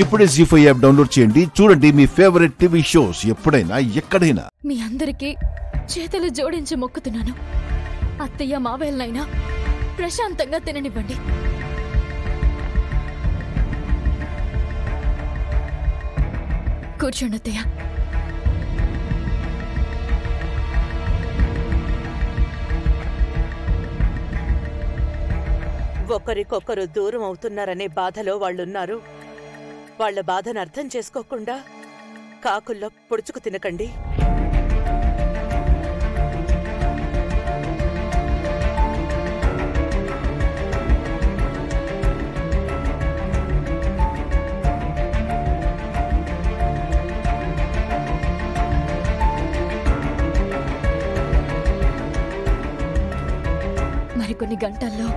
ఇప్పుడే జీ5 app download చేయండి. చూడండి మీ ఫేవరెట్ టీవీ షోస్ ఎప్పుడైనా ఎక్కడైనా. మీ అందరికీ చేతులు జోడించి మొక్కుతున్నాను. అత్తయ్య మావయ్యలైనా ప్రశాంతంగా తిననివ్వండి. కూర్చోండి అత్తయ్య. ఒకరికొకరు దూరం అవుతున్నారనే బాధలో వాళ్ళున్నారు. వాళ్ల బాధను అర్థం చేసుకోకుండా కాకుల్లో పొడుచుకు తినకండి. మరికొన్ని గంటల్లో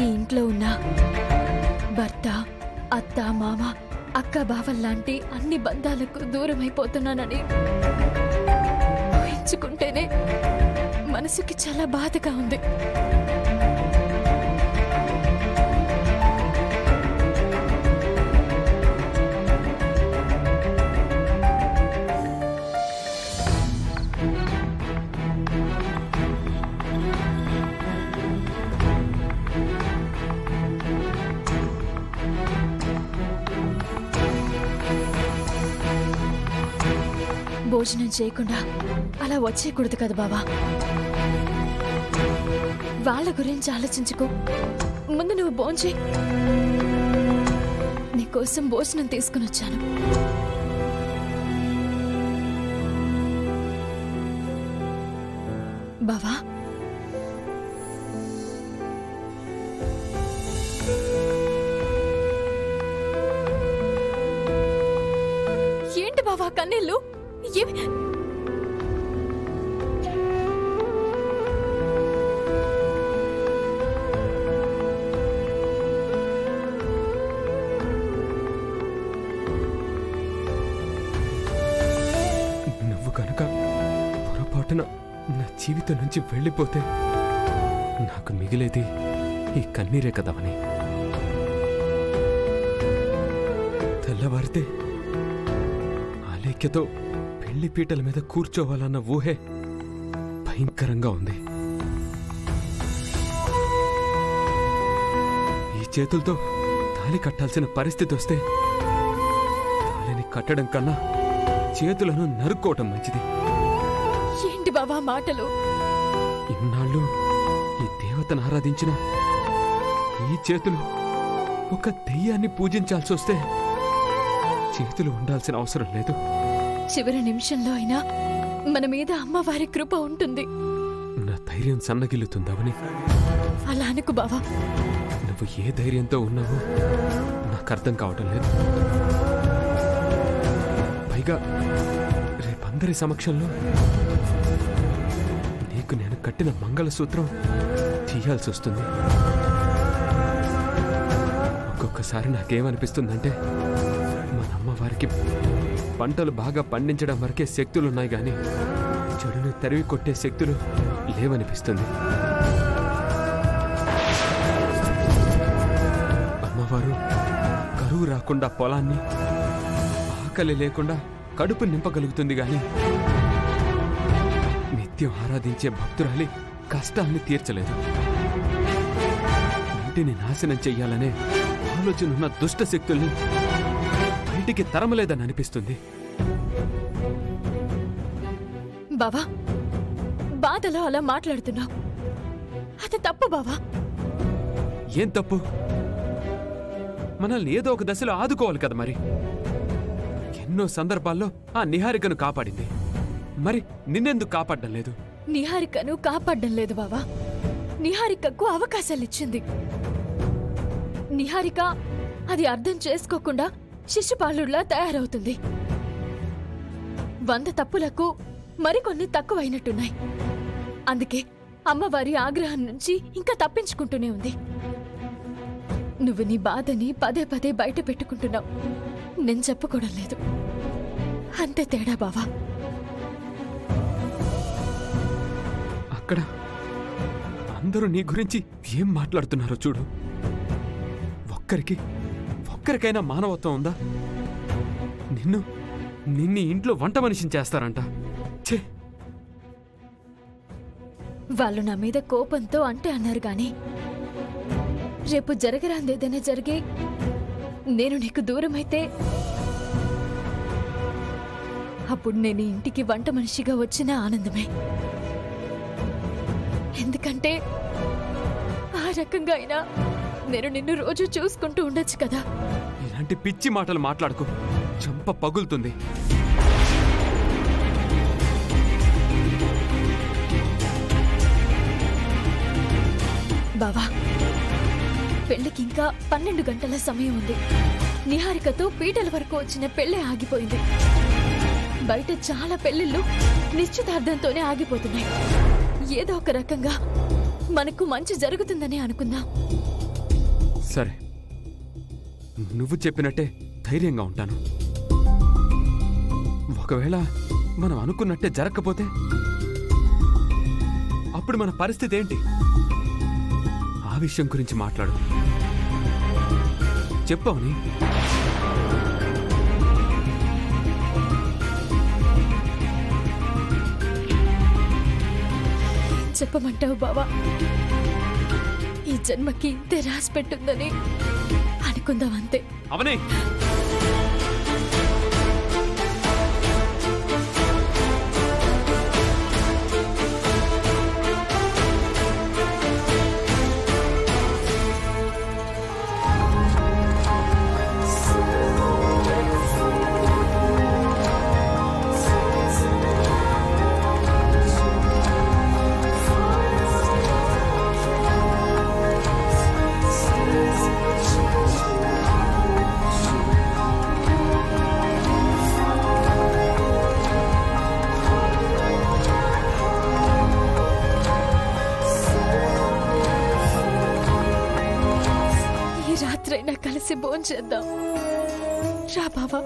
ఈ ఇంట్లో ఉన్న భర్త, అత్త, మామ, అక్క, బావల్లాంటి అన్ని బంధాలకు దూరమైపోతున్నానని ఊహించుకుంటేనే మనసుకి చాలా బాధగా ఉంది. భోజనం చేయకుండా అలా వచ్చేయకూడదు కదా బాబా. వాళ్ళ గురించి ఆలోచించుకో. ముందు నువ్వు భోంచే. నీకోసం భోజనం తీసుకుని వచ్చాను. బావా, ఏంటి బావా కన్నీళ్ళు? నువ్వు కనుక పొరపాటున నా జీవితం నుంచి వెళ్ళిపోతే నాకు మిగిలేది ఈ కన్నీరే కదవని. తెల్లవారితే ఆలేఖ్యతో పెళ్లి పీటల మీద కూర్చోవాలన్న ఊహే భయంకరంగా ఉంది. ఈ చేతులతో తాళి కట్టాల్సిన పరిస్థితి వస్తే తాళిని కట్టడం కన్నా చేతులను నరుక్కోవటం మంచిది. ఏంటి బావా మాటలు? ఇన్నాళ్ళు ఈ దేవతను ఆరాధించిన ఈ చేతులు ఒక దెయ్యాన్ని పూజించాల్సి వస్తే చేతులు ఉండాల్సిన అవసరం లేదు. చివరి నిమిషంలో అయినా మన మీద అమ్మవారి కృప ఉంటుంది. నా ధైర్యం సన్నగిల్లుతుందవని. అలా అనుకు బావా. నువ్వు ఏ ధైర్యంతో ఉన్నావో నాకు అర్థం కావటం లేదు. పైగా రేపందరి సమక్షంలో నీకు నేను కట్టిన మంగళసూత్రం తీయాల్సి వస్తుంది. ఒక్కొక్కసారి నాకేమనిపిస్తుందంటే మన అమ్మవారికి పంటలు బాగా పండించడం వరకే శక్తులున్నాయి గాని చెడుని తరివి కొట్టే శక్తులు లేవనిపిస్తుంది. అమ్మవారు కరువు రాకుండా పొలాన్ని, ఆకలి లేకుండా కడుపు నింపగలుగుతుంది గాని నిత్యం ఆరాధించే భక్తురాలి కష్టాన్ని తీర్చలేదు. ఇంటిని నాశనం చెయ్యాలనే ఆలోచనున్న దుష్ట శక్తుల్ని బయటికి తరమలేదని అనిపిస్తుంది. బావా, బాధలో అలా మాట్లాడుతున్నావు. అది తప్పు బావా. ఏం తప్పు? మనల్ని ఏదో ఒక దశలో ఆదుకోవాలి కదా. మరి ఎన్నో సందర్భాల్లో ఆ నిహారికను కాపాడింది. మరి నిన్నెందుకు కాపాడడం లేదు? నిహారికను కాపాడడం లేదు బావా. నిహారికకు అవకాశాలిచ్చింది. నిహారిక అది అర్థం చేసుకోకుండా శిశుపాలుడిలా తయారవుతుంది. 100 తప్పులకు మరికొన్ని తక్కువైనట్టున్నాయి. అందుకే అమ్మవారి ఆగ్రహం నుంచి ఇంకా తప్పించుకుంటూనే ఉంది. నువ్వు నీ బాధని పదే పదే బయట పెట్టుకుంటున్నావు. నేను చెప్పుకోవడం లేదు. అంతే తేడా బావా. అక్కడ అందరూ నీ గురించి ఏం మాట్లాడుతున్నారో చూడు. ఒక్క ఒక్కరికైనా మానవత్వం ఉందా? నిన్ను ఇంట్లో వంట మనిషిని చేస్తారంట. ఛే! వాళ్ళు నా మీద కోపంతో అంటే అన్నారు గాని రేపు జరగరాందేదైనా జరిగి నేను నీకు దూరమైతే అప్పుడు నేను ఇంటికి వంట మనిషిగా వచ్చిన ఆనందమే. ఎందుకంటే ఆ రకంగా అయినా నేను నిన్ను రోజు చూసుకుంటూ ఉండొచ్చు కదా. ఇలాంటి పిచ్చి మాటలు మాట్లాడుకో, చంప పగులుతుంది. బావా, పెళ్లికి ఇంకా 12 గంటల సమయం ఉంది. నిహారికతో పీటల వరకు వచ్చిన పెళ్లి ఆగిపోయింది. బయట చాలా పెళ్లిళ్ళు నిశ్చితార్థంతోనే ఆగిపోతున్నాయి. ఏదో ఒక రకంగా మనకు మంచి జరుగుతుందని అనుకుందాం. సరే, నువ్వు చెప్పినట్టే ధైర్యంగా ఉంటాను. ఒకవేళ మనం అనుకున్నట్టే జరగకపోతే అప్పుడు మన పరిస్థితి ఏంటి? ఆ విషయం గురించి మాట్లాడు. చెప్పవని. చెప్పమంటావు బావా? ఈ జన్మకి ఇంతే రాసి పెట్టుందని అనుకుందాం, అంతే. అవనే రాత్రైనా కలిసి భోంచేద్దాం. రా బావా.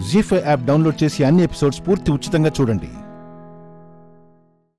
జీ5 యాప్ డౌన్లోడ్ చేసి అన్ని ఎపిసోడ్స్ పూర్తి ఉచితంగా చూడండి.